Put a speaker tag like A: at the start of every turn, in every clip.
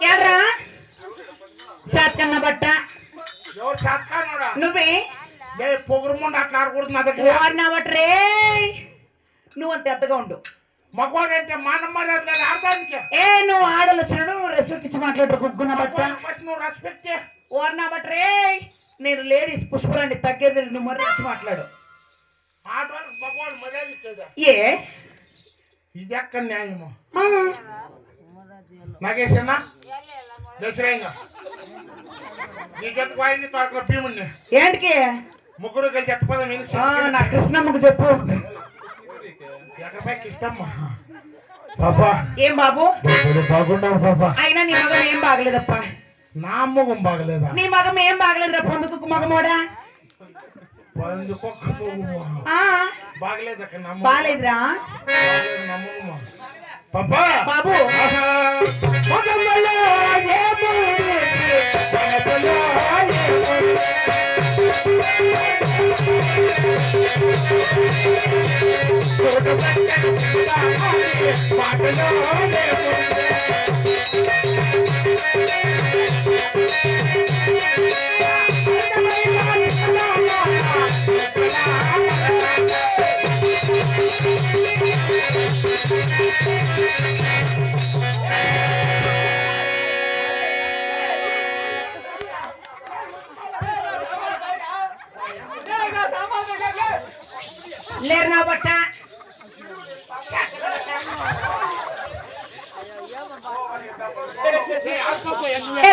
A: ఎర్రా షాత్కన్న బట్ట
B: ఎవరు చేస్తానోడా
A: నువ్వే
B: పొగరు ముందు అట్లా ఆడకూడదు నా దగ్గర
A: వాడినా బట్రే నువ్వు అంత పెద్దగా ఉండు
B: మగవాడంటే మానమ్మలేదు కదా అర్థానికి
A: ఏ నువ్వు ఆడలు చూడు రెస్పెక్ట్ ఇచ్చి మాట్లాడు కుగ్గున బట్ట
B: ఫస్ట్ నువ్వు రెస్పెక్ట్ చే
A: వాడినా బట్రే నేను లేడీస్ పుష్పరాన్ని తగ్గేది నువ్వు మరి ఇచ్చి మాట్లాడు
B: ఆడవాళ్ళకి మగవాళ్ళు మర్యాద ఇచ్చేదా
A: ఎస్
B: ఇది ఎక్కడ న్యాయము నాకేసన్నా దసరేంగా నీ చెత్త వాయిని తోటలో భీముడిని
A: ఏంటికి
B: ముగ్గురు కలిసి చెత్తపదం
A: నా కృష్ణమ్మకు చెప్పు
B: ఎక్కడిపైకి ఇష్టమ్మా పాపా
A: ఏం బాబు
B: బాగున్నావు పాపా
A: అయినా నీ మగం ఏం బాగలేదప్ప
B: నా అమ్మకం బాగలేదా
A: నీ మగం ఏం బాగలేదురా పొందుకు మగమోడా
B: బాగలేదు అక్కడ
A: బాగలేదురా
B: నమ్మకమా పాపా
A: బాబు లేరు నా బట్ట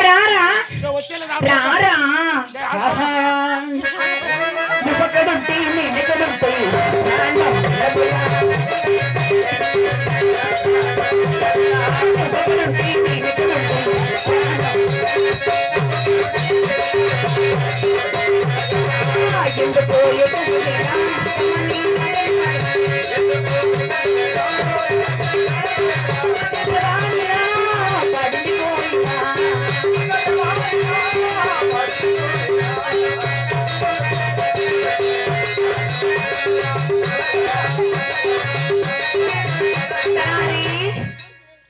A: రారా రారా నువ్వెక్కడుంటే నేనెక్కడుంటే ఎందుకో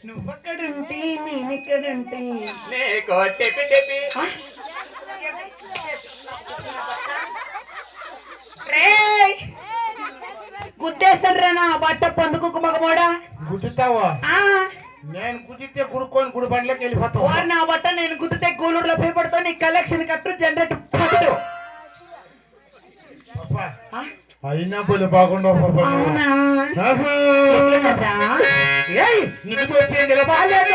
A: నువ్వెక్కడుంటే నేనెక్కడుంటే గుద్దేసర్రా నా బట్ట పొందుకు మగమోడా
B: గుద్దుతావా నేను గుద్దితే గుడుకొని గుడి బండ్లోకి
A: వారు
B: వెళ్ళిపోతావు
A: నా బట్ట నేను గుద్దితే కూలూరులో పేపడుతో నీ కలెక్షన్ కట్టు జనరేట్ పట్టు
B: అయినా పోలే బాగుండవు పాపా
A: అవునా
B: నీకు వచ్చేది బాగాలేదు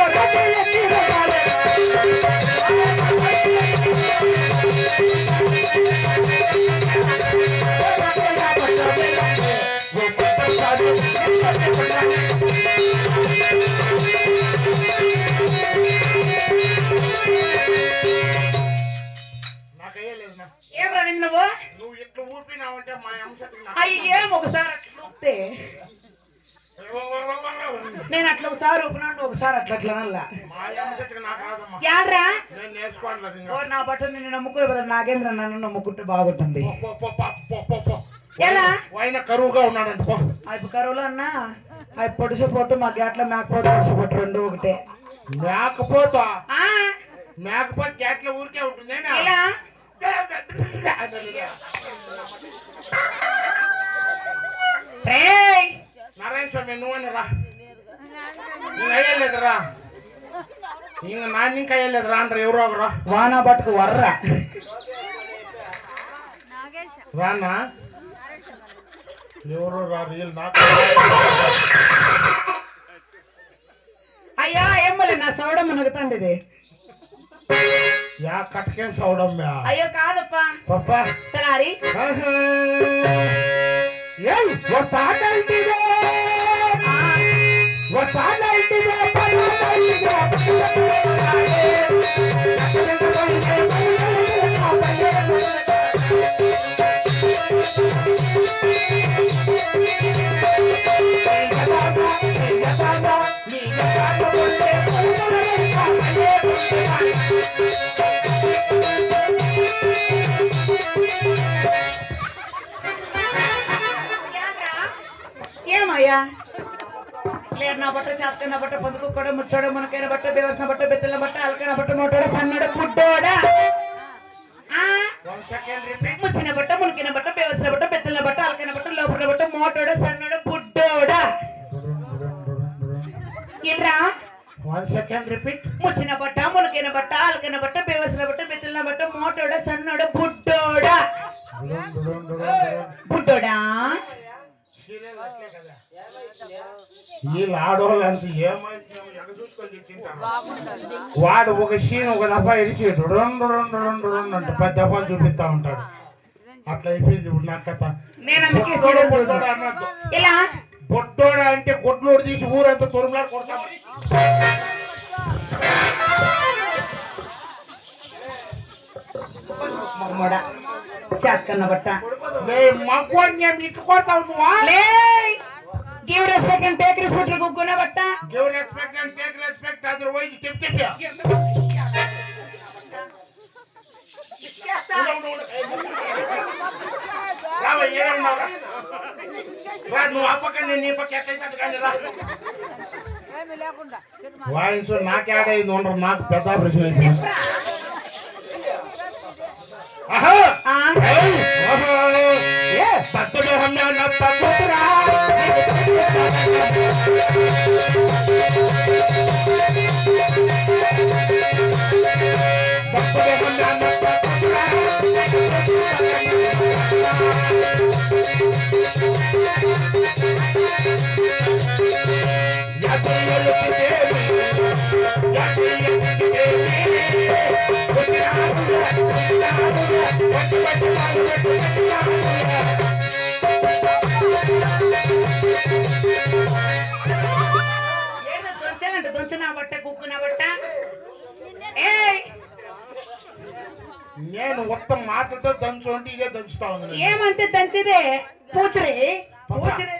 A: ఏమరా నువ్వు
B: నువ్వు ఇట్లా ఊపినావంటే మా
A: అయ్యేం ఒకసారి అట్లా ఊపితే నేను అట్లా ఒకసారి ఊపినాను ఒకసారి అట్లా అట్లా నల్లా యాడ్రా నా బట్ట నిన్ను నమ్ముకునే బదులు నాగేంద్ర నన్ను నమ్ముకుంటే బాగుంటుంది ఎలా
B: ఆయన కరువుగా ఉన్నాడంట
A: అది కరువులో అన్నా అది పొడిసి పొట్టు మా గేట్ల మేకపోతే పొడిసి పొట్టు రెండు ఒకటే
B: మేకపోతా మేకపోతే గేట్ల ఊరికే ఉంటుంది
A: ఎలా
B: నారాయణ స్వామి నువ్వని రా నీకు అయ్యలేదురా ఇంక నాన్న ఇంకా అయ్యలేదురా అంటారు ఎవరో ఒకరు
A: వానా బట్టుకు వర్రా
B: రానా ఎవరో రాదు నాకు
A: అయ్యా ఏమలే నా సౌడమ్మ నగుతాండి ఇది
B: యా కట్టకేం సౌడమ్మ
A: అయ్యో కాదప్పా
B: పప్పా
A: తలారి
B: వస్తానంటిదే
A: ఏమయ్యా లేరు నా బట్ట చేతకన్న బట్ట పొందుకు కూడా ముచ్చోడ మునకైన బట్ట దేవసిన బట్ట బెత్తల బట్ట అలకన బట్ట మోటోడ సన్నడ పుట్టోడ ముచ్చిన బట్ట మునికిన బట్ట బేవసిన బట్ట పెద్దల బట్ట అలకన బట్ట లోపల బట్ట మోటోడ సన్నడ పుట్టోడ ఇల్రా
B: 1 second repeat.
A: ముచ్చిన బట్ట మునికిన బట్ట అలకన బట్ట బేవసిన బట్ట పెద్దల బట్ట మోటోడ సన్నడ పుట్టోడ పుట్టోడా
B: వీళ్ళు ఆడవాళ్ళు అంత ఏమైతే చూసుకొని వాడు ఒక సీన్ ఒక దఫా ఇడిచి రెండు రెండు రెండు రెండు అంటే 10 దఫాలు చూపిస్తా ఉంటాడు. అట్లా అయిపోయింది ఇప్పుడు నా కథ.
A: ఇలా
B: బొట్టోడ అంటే గొడ్లోడు తీసి ఊరంతా తొరుములాడు కొడతాడు.
A: చేస్తున్న బట్ట
B: ఇట్టు కొడతావు నువ్వా?
A: Give respect and take respect గుక్కున్న బట్ట
B: give respect and take respect otherwise చెప్పు నువ్వు ఆ పక్క నేను నీ పక్క ఎట్లయితే కానీ రా. వాయిస్ నాకేడైంది ఉండరు, నాకు పెద్ద ఆపరేషన్ అయిపోయింది. నేను మొత్తం మాటలతో దంచు అంటే ఇదే దంచుతా ఉంది.
A: ఏమంటే దంచిదే పూచరే పూచరే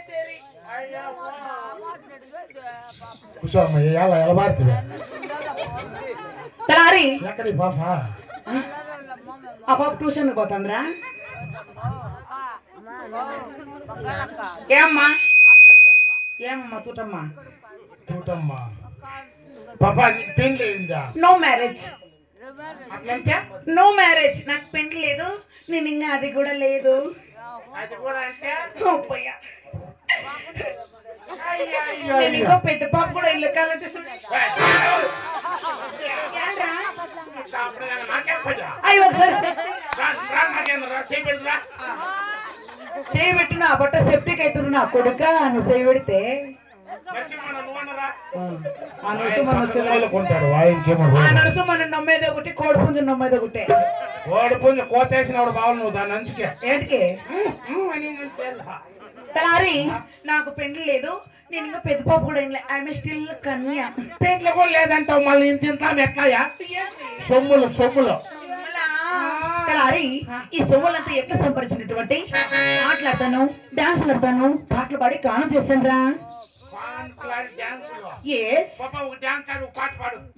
B: కూర్చోమ్మ ఎలా ఎలా పాడుతుంది
A: తలారి
B: ఎక్కడి పాప
A: ఆ పాప ట్యూషన్ పోతుందిరా. ఏమ్మా ఏమమ్మా తూటమ్మా
B: చూడమ్మా పాప పెళ్ళి అయిందా?
A: No marriage.
B: అట్లంటే
A: నో మ్యారేజ్, నాకు పెళ్లి లేదు, నేను ఇంకా అది కూడా లేదు.
B: అది కూడా అంటే
A: నేను ఇంకో పెద్ద పాప కూడా ఇల్లు కాలంటే అయ్యో ఒకసారి చేయబెట్టిన ఆ బట్ట సెప్టిక్ అవుతుంది నా కొడుక అని చేయబెడితే ఆ నడుసు మన నమ్మేదో ఒకటి కోడిపుంజు నమ్మేదో ఒకటి.
B: కోడిపుంజు కోతేసినప్పుడు బావాలి నువ్వు దాని అందుకే
A: ఏంటికి తలారి నాకు పెళ్లి లేదు, నేను ఇంకా పెద్ద పాప కూడా ఐఎమ్ స్టిల్ కన్యా.
B: పెండ్లు కూడా లేదంటావు మళ్ళీ ఇంత ఎట్లాయా? సొమ్ములు సొమ్ములు
A: తలారి ఈ సొమ్ములంతా ఎట్లా సంపాదించినటువంటి మాట్లాడతాను, డాన్సులు ఆడతాను, పాటలు పాడి గానం చేశాను రా.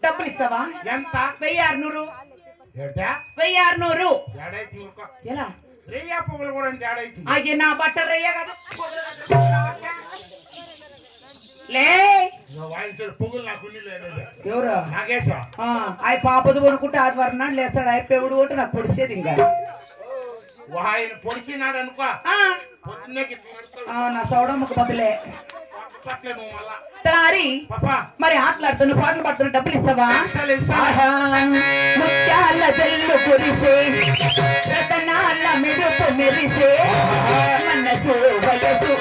A: డబ్బులు ఇస్తావా?
B: ఎంత?
A: 1600. 1600 ఎలా?
B: రెయ్యా పువ్వులు కూడా
A: అయ్యే నా బట్ట రెయ్య కదా లే
B: పువ్వులు నాకు
A: ఎవరు
B: నాగేశా
A: అవి పాపది కొనుక్కుంటే ఆదివారం నాడు లేస్తాడు. అవి పెవుడు కొట్టి నాకు పొడిచేది ఇంకా
B: ఆయన పొడిచినాడు అనుకో
A: నా సౌడమ్మకు బదులే. తలారి మరి ఆటలాడుతున్న పాటలు పాడుతున్న డబ్బులు ఇస్తావా? ముత్యాల జల్లు కురిసే రతనాల మెరుపు మెరిసే మనసు వయసు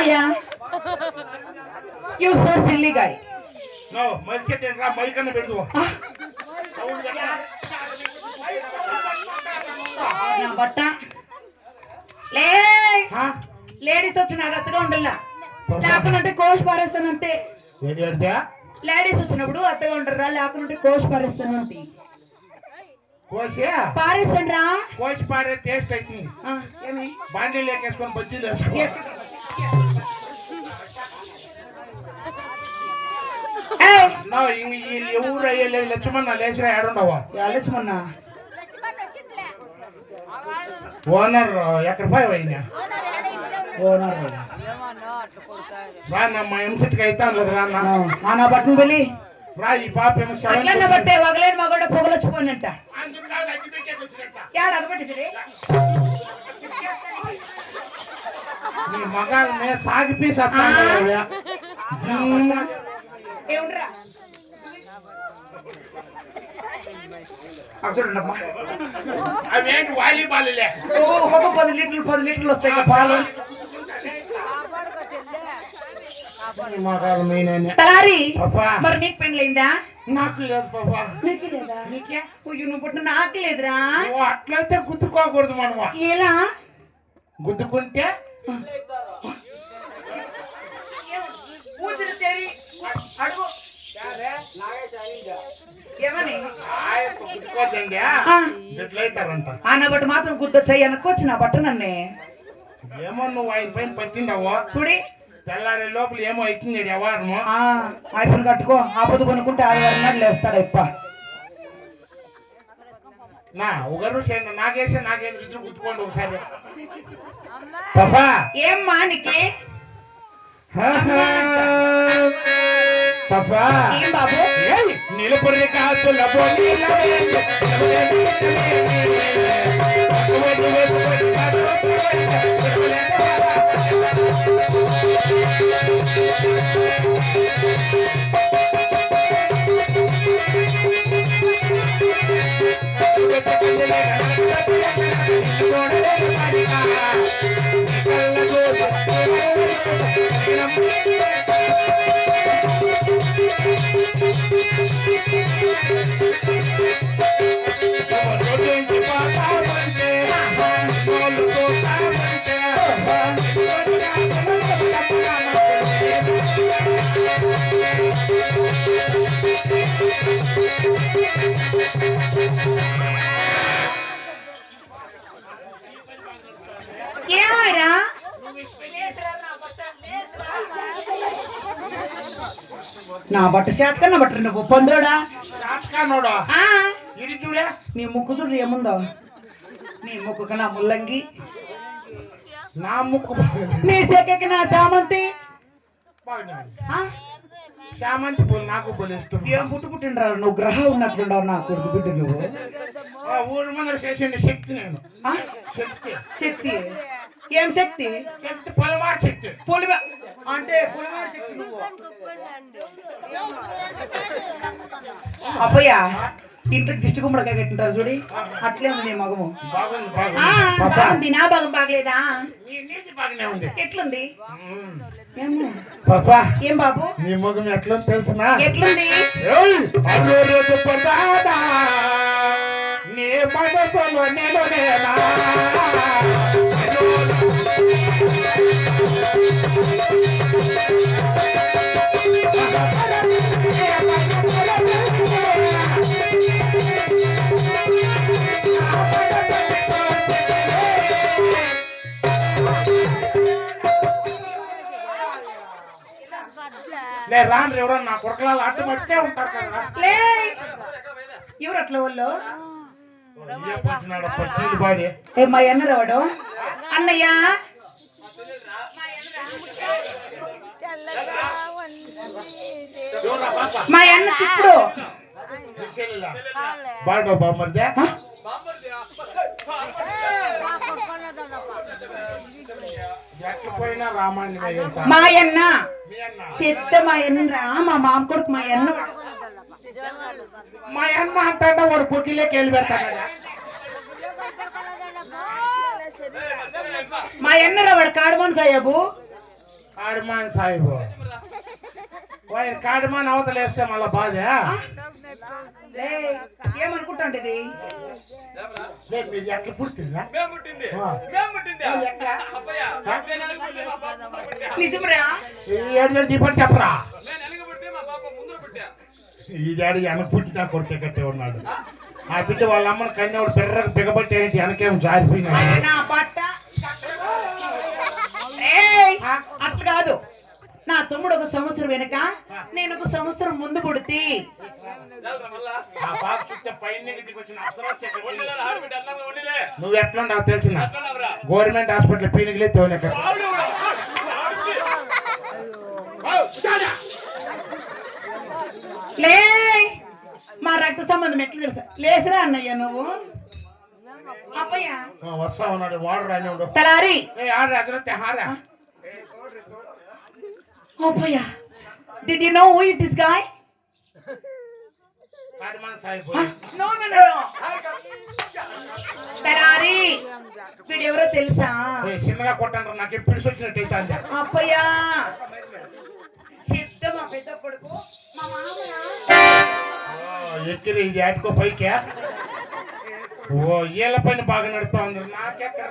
A: మాయా యు సో సిల్లీ గాయ్
B: నో మల్చెట్ రా మైకన్న పెడుదు
A: నా బట్ట లే లేడీస్ వచ్చిన అత్తగా ఉండాల లేకపోతే కోష్ పారేస్తానంతే
B: ఏది అంటే
A: లేడీస్ వచ్చినప్పుడు అత్తగా ఉంటారా లేకపోతే కోష్ పారేస్తానంతే
B: కోసే
A: పారేస్తాను రా
B: కోసి పారే టేస్ట్ అవుతుంది
A: ఏమి
B: బాండీ లేకేసుకొని బజ్జీలు వేసుకో నో వీళ్ళు ఎవరు అయ్యలేదు లక్ష్మణ లేచిరా ఏడుండవా
A: లక్ష్మణ
B: ఓనర్ ఎక్కడ పోయి అయినా
A: ఓనర్
B: రాన్న మా ఎంసెట్కి అవుతాను లేదు రాన్న
A: నా బట్టను వెళ్ళి
B: రా ఈ పాప ఏమో
A: అట్లన్న బట్టే వగలేని మగడ పొగలొచ్చిపోయినంట యాడ అగబెట్టింది
B: నీ మగాళ్ళ మీద సాగిపి సత్తా
A: ఏముండ్రా చూడండమ్మా
B: అవేంటి వాలీబాల్లే
A: ఒక 10 లీటర్లు వస్తాయి కదా పాలు
B: మగాళ్ళ మెయిన్
A: తలారి
B: పాపా
A: మరి నీకు పెళ్ళైందా
B: నాకు లేదు పాపా
A: నీకు లేదా నీకే నువ్వు పుట్టిన నాకు లేదురా
B: నువ్వు అట్లయితే గుద్దుకోకూడదు మనము
A: ఎలా
B: గుద్దుకుంటే
A: అడుగు ఏమని
B: గుద్దుకోదండి ఎట్లయితారంట
A: నా బట్ట మాత్రం గుద్దొచ్చాయి అనుకోవచ్చు నా బట్ట నన్నే
B: ఏమో నువ్వు ఆయన పైన పట్టిండవో
A: చూడి
B: తెల్లారి లోపల ఏమో అవుతుంది వ్యవహారము
A: ఆయన కట్టుకో ఆపదు కొనుక్కుంటే 6 నాడు లేస్తాడు ఇప్ప
B: నా ఒకరు చేయండి నాకేసి నాకేం ఇద్దరు గుర్తుకోండి ఒకసారి పాపా
A: ఏమ్మా నీకి
B: పాపా
A: ఏం బాబు
B: నిలపరి కాచుల
A: ఏమైరా నా బట్ట చేతక నా బట్ట నువ్వు పొందోడా
B: నోడా
A: ఆ
B: ఇది చూడే
A: నీ ముక్కు చూడు ఏముందో నీ ముక్కుకు నా ముల్లంగి
B: నా ముక్కు
A: నీ చెక్కకి నా చామంతి ఆ?
B: చామంతి పూలు నాకు పూలు ఇష్టం
A: ఏం పుట్టిండ్రారు నువ్వు గ్రహం ఉన్నట్లుండవు నా కొడుకు బిడ్డ నువ్వు
B: ఊరి ముందర చేసిన శక్తి నేను
A: ఆ?
B: శక్తి
A: శక్తి ఏం శక్తి
B: శక్తి పొలమార్ శక్తి
A: పొలిమ అంటే పొలిమ శక్తి నువ్వు అబ్బయ్యా ఇంట్లో దిష్టి గుమ్మడికాయ కట్టింటారు చూడి అట్లే ఉంది నీ మగము
B: బాగుంది
A: బాగుంది నా భాగం బాగలేదా
B: నీటి బాగానే ఉంది
A: ఎట్లుంది
B: పాపా
A: ఏం బాబు
B: నీ ముఖం ఎట్లా తెలుసునా
A: ఎట్లుంది
B: నీ మనసులో నేను నేనా రాను ఎవరో నా కొరకలాలు అడ్డు పట్టే ఉంటారు కదా
A: లే ఎవరు అట్లా వాళ్ళు ఏ మా అన్న రావడు అన్నయ్య మా అన్న ఇప్పుడు
B: బాగా బామ్మర్దే ఎట్లా రామాయణ
A: మా అన్న చెత్త మా అన్న మా మామ కొడుకు మా అన్న
B: మా అన్న అంటాడ వాడు పొట్టిలోకి వెళ్ళి పెడతాడు
A: మా అన్న వాడు కాడమని సాయబు
B: కాడమాన్ సాహిబు కాడమాన్ అవతలేస్తే మళ్ళా బాధ
A: ఏమనుకుంటాండి
B: మీరు ఎట్లా పుట్టిందా
A: నిజమరా
B: ఏడు దీపం చెప్పరా ఈ డాడీ వెనక పుట్టినా కొడితే కట్టే ఉన్నాడు ఆ బిడ్డ వాళ్ళ అమ్మని కన్నోడు పెర్రకు బిగబట్టి వెనకేం జారిపోయినా
A: నా బట్ట అట్లా కాదు నా తమ్ముడు ఒక సంవత్సరం వెనక నేను ఒక సంవత్సరం ముందు పుడితే
B: నువ్వు ఎట్లా నాకు తెలిసిన గవర్నమెంట్ హాస్పిటల్ పీనికలే తోలేక
A: లే మా రక్త సంబంధం ఎట్లా తెలుసా లేసరా అన్నయ్య నువ్వు అప్పయ్య
B: వస్తా ఉన్నాడు వాడు రాని ఉండు
A: తలారి
B: హారా
A: అప్పయ్య did you know who is this guy no no no తలారి వీడు ఎవరో తెలుసా
B: చిన్నగా కొట్టంటారు నాకు ఎప్పుడు వచ్చినట్టు
A: అప్పయ్య సిద్ధ మా పెద్ద కొడుకు మా మామయ్య
B: ఎక్కిరి ఇది ఆటుకో పైకే ఓ ఏళ్ళ పైన బాగా నడుస్తా ఉంది నాకెక్కడ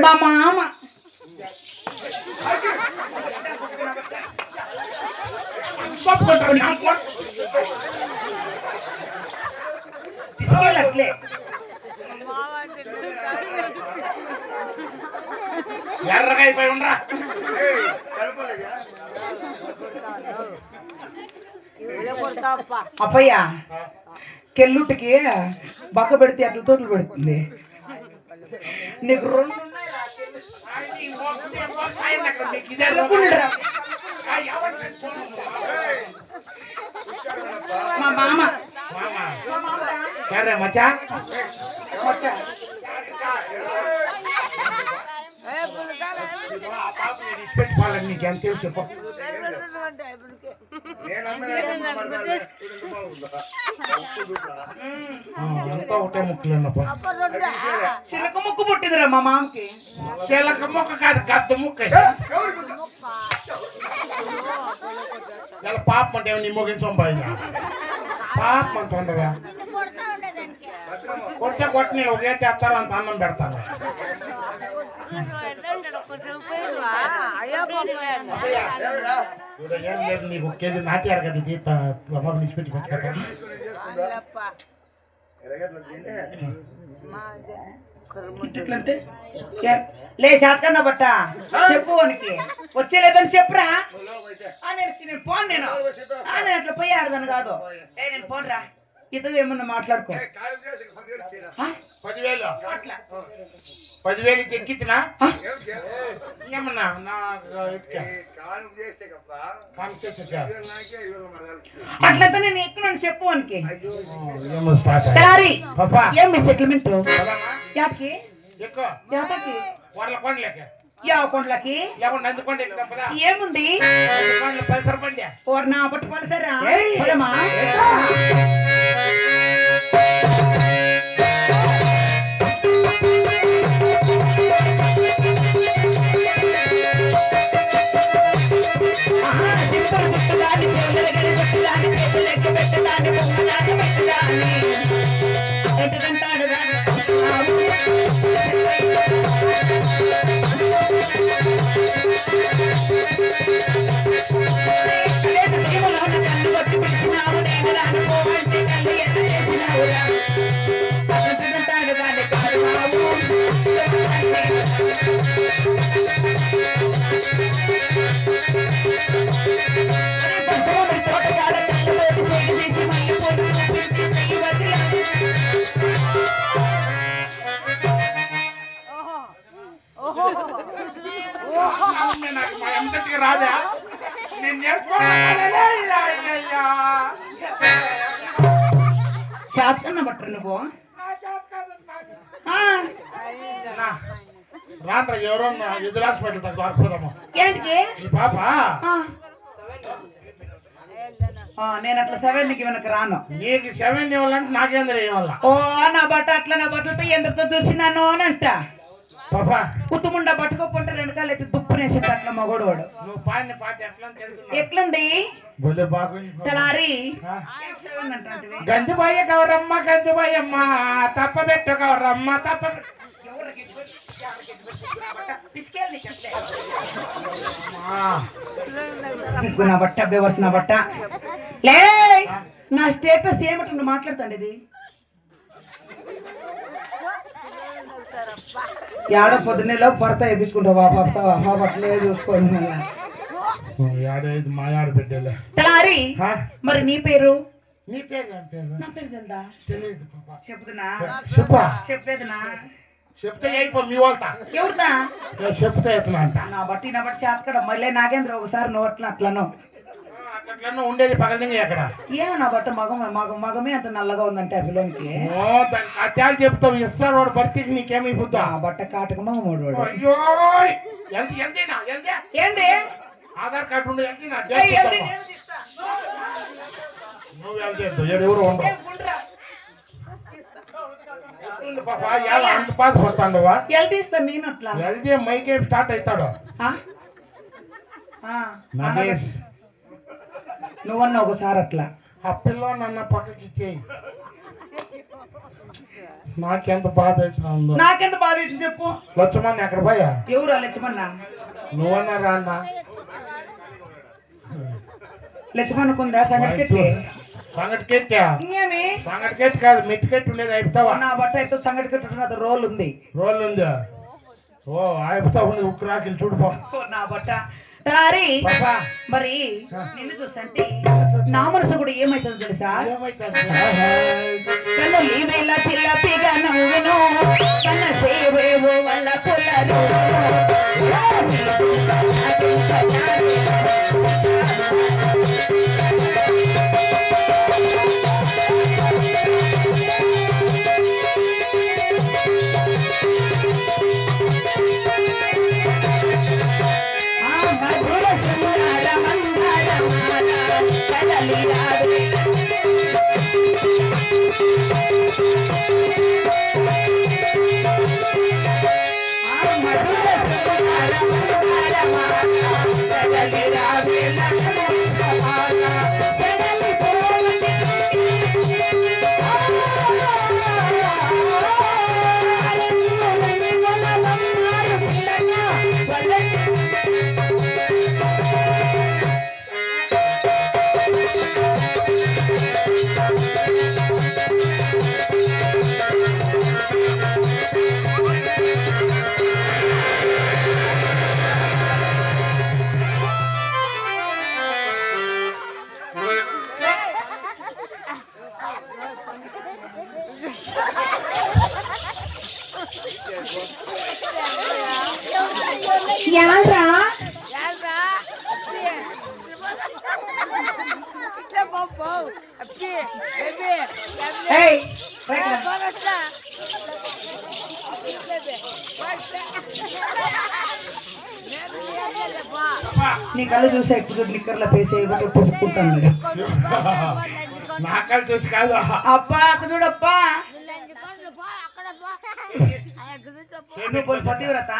A: మా మామ అట్లే
B: ఎర్రగా అయిపోయి ఉండరా
A: అప్పయ్య కెల్లుటికి బక్క పెడితే అట్ల తోటలు పెడుతుంది నీకు రెండు మా మామ
B: సరే మచ్చా పెట్టుకోవాలని నీకు ఎంత చెప్పు అంతా ఒకటే ముక్కలేనప్ప
A: చిలక ముక్కు పుట్టిందిరా మా మామకి
B: చిలక ముక్క కాదు గద్ద ముక్క ఇలా పాపం అంటే నీ ముగిన సంపాదించ పాపం అంత ఉండగా కొట్టే కొట్టని ఒకే చేస్తారు అంత అన్నం పెడతాను ఏం లేదు నీకు ఒక కేజీ నాటి అడగది నిచ్చిపెట్టి
A: ఇట్లంటే లే శాతకన్నా బట్ట చెప్పు వానికి వచ్చేలేదని చెప్పురా నేను పోను నేను అట్లా పోయి ఆడదాను కాదు నేను పోనురా ఇతను ఏమన్నా మాట్లాడుకో
B: 10,000
A: అట్లా
B: 10,000 ఎక్కించినా ఏమన్నా
A: అట్లయితే నేను ఎక్కున్నాను చెప్పు వానికి ఏం మీ సెటిల్మెంట్ యాకి యాతకి యావ కొండలకి ఏముంది నా పట్టు పలసరా పొలమా
B: రాదా నేను
A: శాతకన్నా బట్టరు నువ్వు
B: రాండ్రా ఎవరో ఎదురు హాస్పిటల్ దొరకదాము
A: ఏంటికి
B: ఈ పాప
A: నేను అట్లా 7కి వెనక రాను.
B: నీకు 7 ఇవ్వాలంటే నాకేంద్ర ఇవ్వాల.
A: ఓ నా బట్ట అట్లా నా బట్టలతో ఎందరితో చూసినాను అని అంట.
B: పాపా
A: కుత్తుముండ పట్టుకోకుంటే 2 కాళ్ళు ఎత్తి దుప్పునేసి అట్లా మగోడు వాడు.
B: నువ్వు పాడిన పాట ఎట్లా తెలుసు?
A: ఎట్లుంది
B: బొల్లే బాగుంది.
A: తలారి
B: గంజుబాయ్య గౌరమ్మ గంజుబాయ్యమ్మ తప్పబెట్టు గౌరమ్మ తప్ప
A: నా బట్ట బేవర్స్ నా బట్ట లే నా స్టేటస్ ఏమిటి నువ్వు మాట్లాడుతాండి ఇది ఏడ పొద్దున్నేలో భర్త వేపించుకుంటావా బట్టలే చూసుకోండి
B: మా ఆడ బిడ్డలే.
A: తలారి మరి నీ పేరు?
B: నీ పేరు
A: నా పేరు తెలుదా?
B: తెలియదు.
A: చెప్తున్నా చెప్పేదినా
B: చెప్తే అయిపో మీ వాళ్ళ
A: ఎవరిదా
B: చెప్తే ఎట్లా అంట
A: నా బట్టి చేతకడ మళ్ళీ నాగేంద్ర ఒకసారి నువ్వు అట్లా
B: అట్లా ఉండేది పగలింది అక్కడ.
A: ఏమో నా బట్ట మగమే అంత నల్లగా ఉందంటే ఆ పిల్లలకి
B: అత్యాలు చెప్తావు ఇస్తాడు వాడు బతికి నీకేమైపోతా
A: ఆ బట్ట కాటక మగమోడు వాడు.
B: అయ్యో
A: ఏంది
B: ఆధార్ కార్డు ఉండే నువ్వు వెళ్తే ఎవరు ఉండవు పాపా అంత బాధపడతాండవా?
A: ఎల్తీస్తా నేను అట్లా
B: వెళ్తే మైకే స్టార్ట్ అవుతాడు.
A: నువ్వన్నా ఒకసారి అట్లా
B: ఆ పిల్ల నన్న పక్కకి ఇచ్చేయి. నాకెంత బాధ అవుతుందో.
A: నాకెంత బాధ అవుతుంది చెప్పు.
B: లచ్చమని ఎక్కడ పోయా?
A: ఎవరు లచ్చమన్నా?
B: నువ్వన్నా రాన్నా
A: లచ్చమనుకుందా సంగతి
B: సంగటి కెట్టా?
A: ఇంకేమి
B: సంగటి కెట్టు కాదు మెట్టి కెట్టు ఉండేది అయిపోతావా?
A: నా బట్ట అయితే సంగటి కట్టు అది రోల్ ఉంది.
B: రోల్ ఉందా? ఓ అయిపోతా ఉంది ఉక్కు రాకిలు చూడుపో
A: నా బట్ట మరి నిన్ను చూసంటే నా మనసు కూడా ఏమైతుంది తెలుసా? కన్నులీవేళ చిల్లపిగా నవ్వును కన్న సేవేవో వల్ల పొలరు యారా నీ కళ్ళు చూసా ఇప్పుడు లిక్కర్ల పేసే పుసుకుంటాను
B: నా కళ్ళు చూసి కాదు
A: అబ్బా అక్క చూడప్పా పతివ్రత